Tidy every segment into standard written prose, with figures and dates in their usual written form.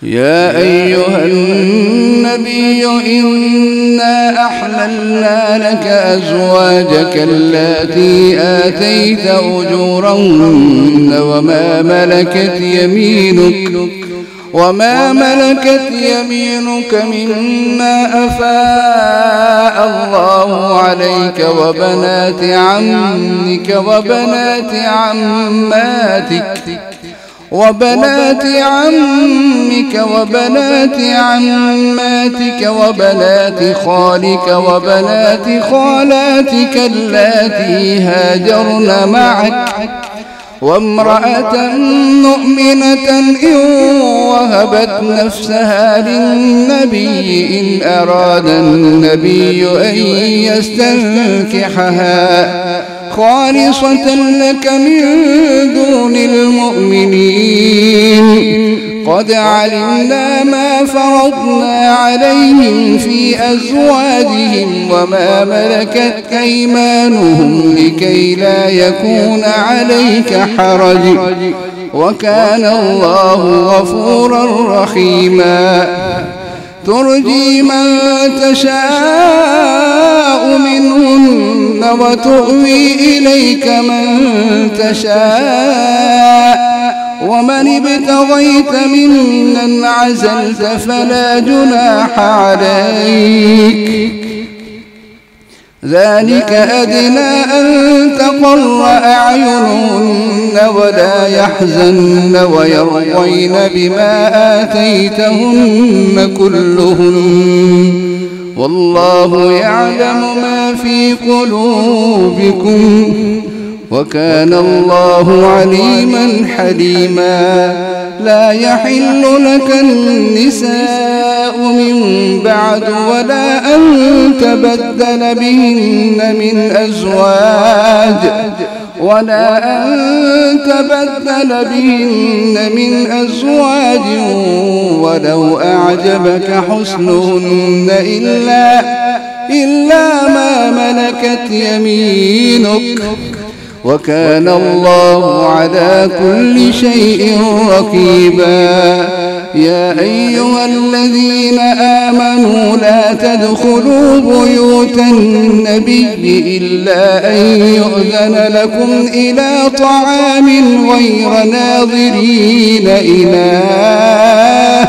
يا أيها النبي إنا أحللنا لك أزواجك اللاتي آتيت أجورهن وما ملكت يمينك مما أفاء الله عليك وبنات عمك وبنات عماتك وبنات خالك وبنات خالاتك اللاتي هاجرن معك وامرأة مؤمنة إن وهبت نفسها للنبي إن أراد النبي أن يستنكحها خالصة لك من دون المؤمنين. قد علمنا ما فرضنا عليهم في أزواجهم وما ملكت أيمانهم لكي لا يكون عليك حرج وكان الله غفورا رحيما. ترجي من تشاء منهن وتؤوي إليك من تشاء ومن ابتغيت ممن عزلت فلا جناح عليك. ذلك أدنى أن تقر أعينهن ولا يحزن ويرضين بما آتيتهن كلهن والله يعلم ما في قلوبكم وكان الله عليما حليما. لا يحل لك النساء من بعد ولا أن تبدل بهن من أزواج ولو أعجبك حسنهن إلا ما ملكت يمينك وكان الله على كل شيء رقيبا. يا أيها الذين آمنوا لا تدخلوا بيوت النبي إلا أن يؤذن لكم إلى طعام غير ناظرين إناه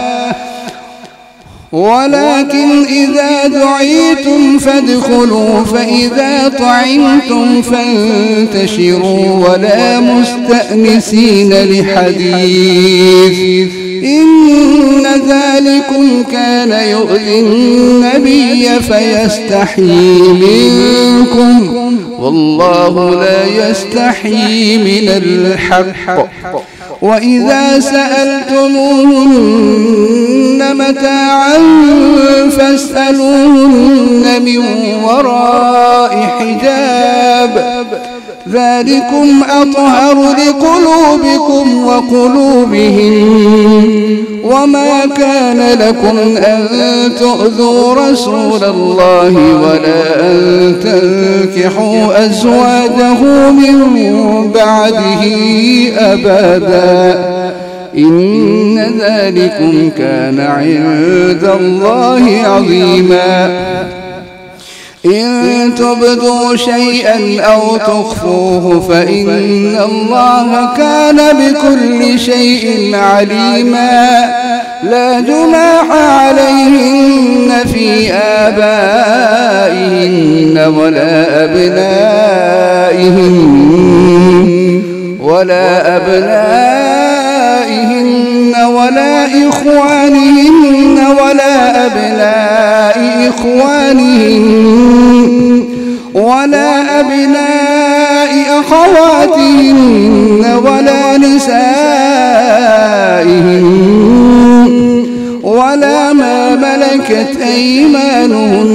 ولكن إذا دعيتم فادخلوا فإذا طعمتم فانتشروا ولا مستأنسين لحديث إن ذلكم كان يؤذي النبي فيستحيي منكم والله لا يستحيي من الحق. وإذا سألتموهن متاعا فاسألوهن من وراء حجاب ذلكم أطهر لقلوبكم وقلوبهم. وما كان لكم أن تؤذوا رسول الله ولا أن تنكحوا أزواجه من بعده أبدا إن ذلكم كان عند الله عظيما. إن تبدوا شيئا أو تخفوه فإن الله كان بكل شيء عليما. لا جناح عليهن في آبائهن ولا أبنائهن ولا إخوانهن ولا أبناء إخوانهن ولا أبناء أخواتهن ولا نسائهن ولا ما ملكت أيمانهن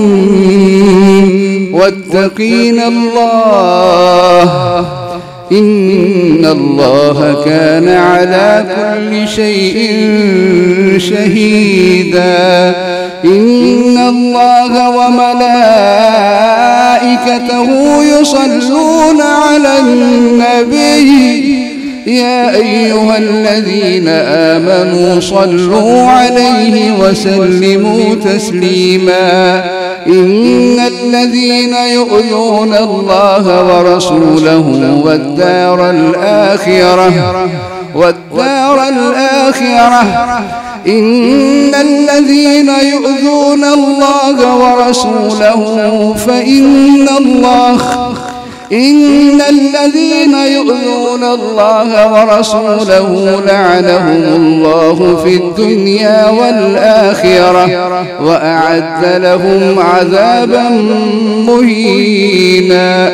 واتقين الله إن الله كان على كل شيء شهيدا. إن الله وملائكته يصلون على النبي يا أيها الذين آمنوا صلوا عليه وسلموا تسليما إن الذين يؤذون الله ورسوله والدار الآخرة إن الذين يؤذون الله ورسوله إن الذين يؤذون الله ورسوله لعنهم الله في الدنيا والآخرة وأعد لهم عذابا مهينا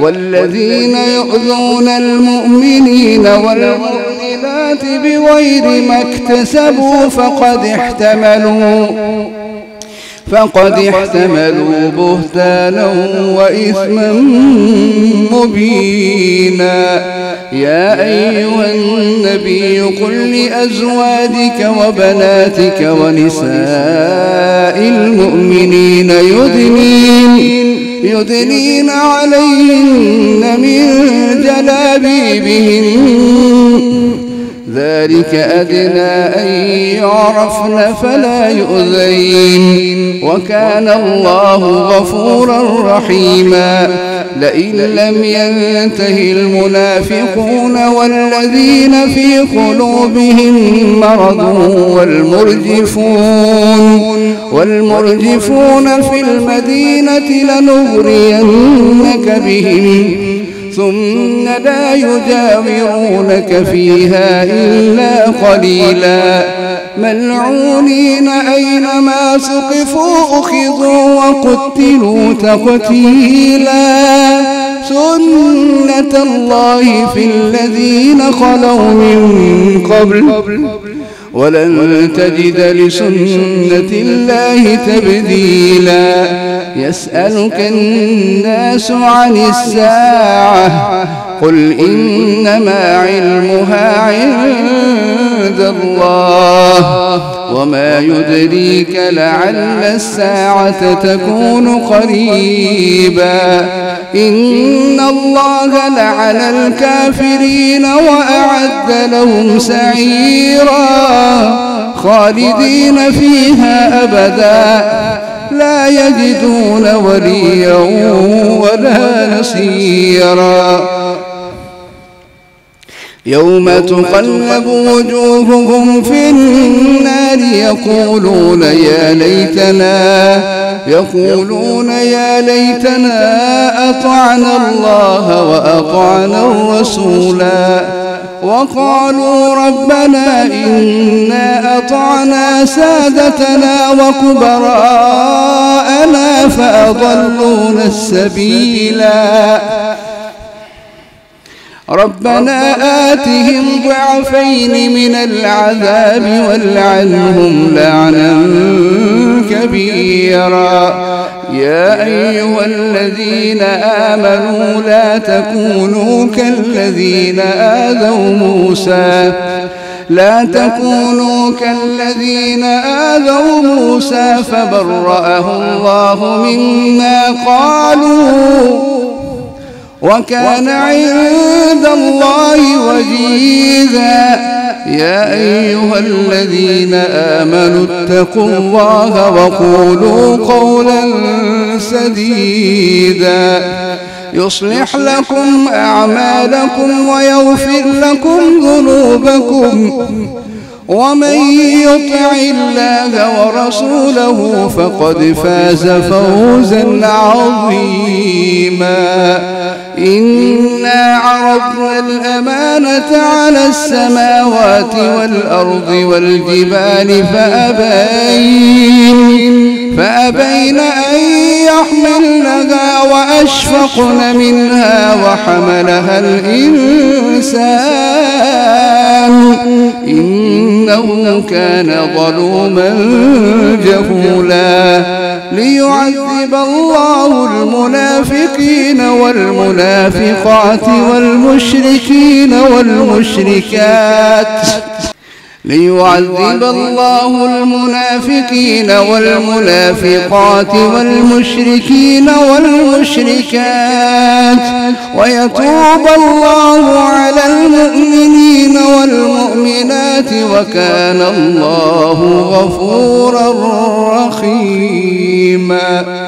والذين يؤذون المؤمنين والمؤمنات بغير ما اكتسبوا فقد احتملوا بهتانا وإثما مبينا يا أيها النبي قل لأزواجك وبناتك ونساء المؤمنين يدنين عليهن من جلابيبهن ذلك أدنى أن يعرفن فلا يؤذين وكان الله غفورا رحيما لئن لم ينته المنافقون والذين في قلوبهم مرض والمرجفون في المدينة لنغرينك بهم ثم لا يجاورونك فيها إلا قليلا ملعونين أينما ثقفوا أخذوا وقتلوا تقتيلا سنة الله في الذين خلوا من قبل ولن تجد لسنة الله تبديلا يسألك الناس عن الساعة قل إنما علمها عند الله وما يدريك لعل الساعة تكون قريبا إن الله لعن الكافرين وأعد لهم سعيرا خالدين فيها أبدا لا يجدون وليا ولا نصيرا يوم تقلب وجوههم في النار يقولون يا ليتنا أطعنا الله وأطعنا الرسولا وقالوا ربنا إنا أطعنا سادتنا وكبراءنا فأضلونا السبيلا ربنا آتهم ضعفين من العذاب والعنهم لعنا كبيرا يا أيها الذين آمنوا لا تكونوا كالذين آذوا موسى فبرأه الله مما قالوا وكان عند الله وجيزا يا أيها الذين آمنوا اتقوا الله وقولوا قولا سديدا يصلح لكم أعمالكم ويغفر لكم ذنوبكم ومن يطع الله ورسوله فقد فاز فوزا عظيما إنا عرضنا الأمانة على السماوات والأرض والجبال فأبين أن يحملنها وأشفقن منها وحملها الإنسان إنه كان ظلوما جهولا ليعذب الله المنافقين والمنافقات والمشركين والمشركات ليعذب الله المنافقين والمنافقات والمشركين والمشركات ويتوب الله على المؤمنين والمؤمنات وكان الله غفورا رحيما.